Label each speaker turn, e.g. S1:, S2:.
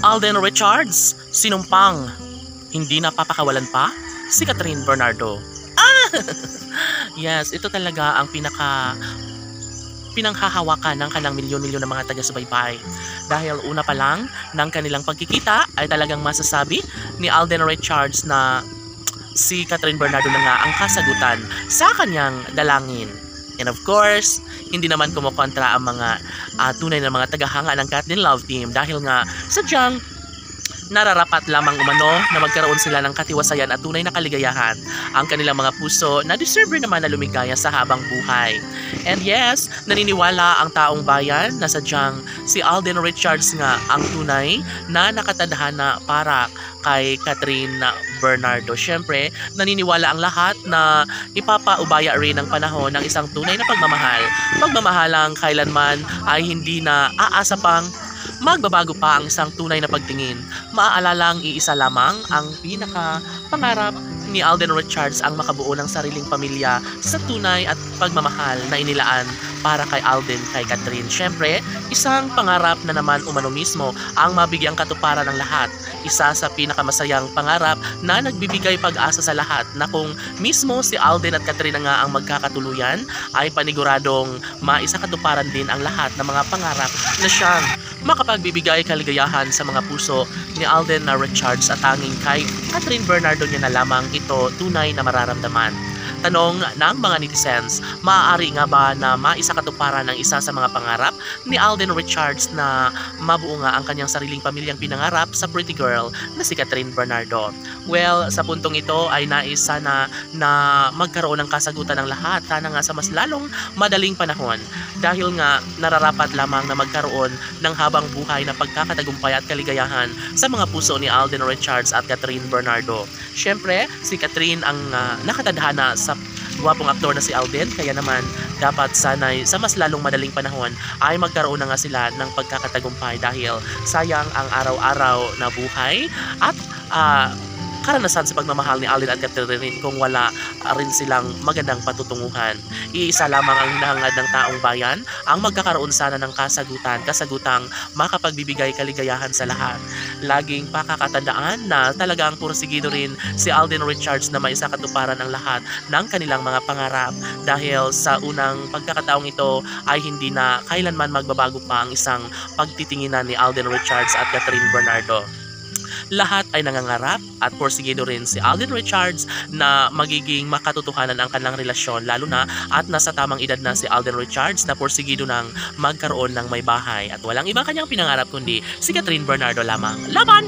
S1: Alden Richards, sinumpang. Hindi napapakawalan pa si Catherine Bernardo. Yes, ito talaga ang pinanghahawakan ng kanilang milyon-milyon ng mga taga-subaybay. Dahil una pa lang ng kanilang pagkikita ay talagang masasabi ni Alden Richards na si Catherine Bernardo na nga ang kasagutan sa kanyang dalangin. And of course, hindi naman kumukontra ang mga tunay na mga tagahanga ng Kathleen Love Team dahil nga sadyang nararapat lamang umano na magkaroon sila ng katiwasayan at tunay na kaligayahan ang kanilang mga puso na deserve rin naman na lumigaya sa habang buhay. And yes, naniniwala ang taong bayan na sadyang si Alden Richards nga ang tunay na nakatadhana para kay Catherine Bernardo. Siyempre, naniniwala ang lahat na ipapaubaya rin ng panahon ng isang tunay na pagmamahal. Pagmamahalang kailanman ay hindi na aasa pang magbabago pa ang isang tunay na pagtingin. Maaalalang iisa lamang ang pinaka-pangarap ni Alden Richards ang makabuo ng sariling pamilya sa tunay at pagmamahal na inilaan para kay Alden kay Catherine. Siyempre, isang pangarap na naman umano mismo ang mabigyang katuparan ng lahat. Isa sa pinakamasayang pangarap na nagbibigay pag-asa sa lahat na kung mismo si Alden at Catherine nga ang magkakatuluyan ay paniguradong maisakatuparan din ang lahat ng mga pangarap na siyang makapagbibigay kaligayahan sa mga puso ni Alden Richards at tanging kay Catherine Bernardo niya na lamang ito tunay na mararamdaman. Tanong ng mga netizens, maaari nga ba na maisakatuparan ng isa sa mga pangarap ni Alden Richards na mabuo nga ang kanyang sariling pamilyang pinangarap sa pretty girl na si Catherine Bernardo? Well, sa puntong ito ay nais sana na magkaroon ng kasagutan ng lahat sana nga sa mas lalong madaling panahon dahil nga nararapat lamang na magkaroon ng habang buhay na pagkakatagumpay at kaligayahan sa mga puso ni Alden Richards at Catherine Bernardo. Siyempre, si Catherine ang nakatadhana sa gwapong aktor na si Alden, kaya naman dapat sanay sa mas lalong madaling panahon ay magkaroon na nga sila ng pagkakatagumpay dahil sayang ang araw-araw na buhay at karanasan sa pagmamahal ni Alden at Catherine kung wala rin silang magandang patutunguhan. Iisa lamang ang hinahangad ng taong bayan ang magkakaroon sana ng kasagutang makapagbibigay kaligayahan sa lahat. Laging pakakatandaan na talagang pursigido rin si Alden Richards na maisakatuparan ang lahat ng kanilang mga pangarap dahil sa unang pagkakataong ito ay hindi na kailanman magbabago pa ang isang pagtitinginan ni Alden Richards at Catherine Bernardo. Lahat ay nangangarap at porsigido rin si Alden Richards na magiging makatotohanan ang kanilang relasyon lalo na at nasa tamang edad na si Alden Richards na porsigido ng magkaroon ng may bahay at walang ibang kanyang pinangarap kundi si Catherine Bernardo lamang. Laban!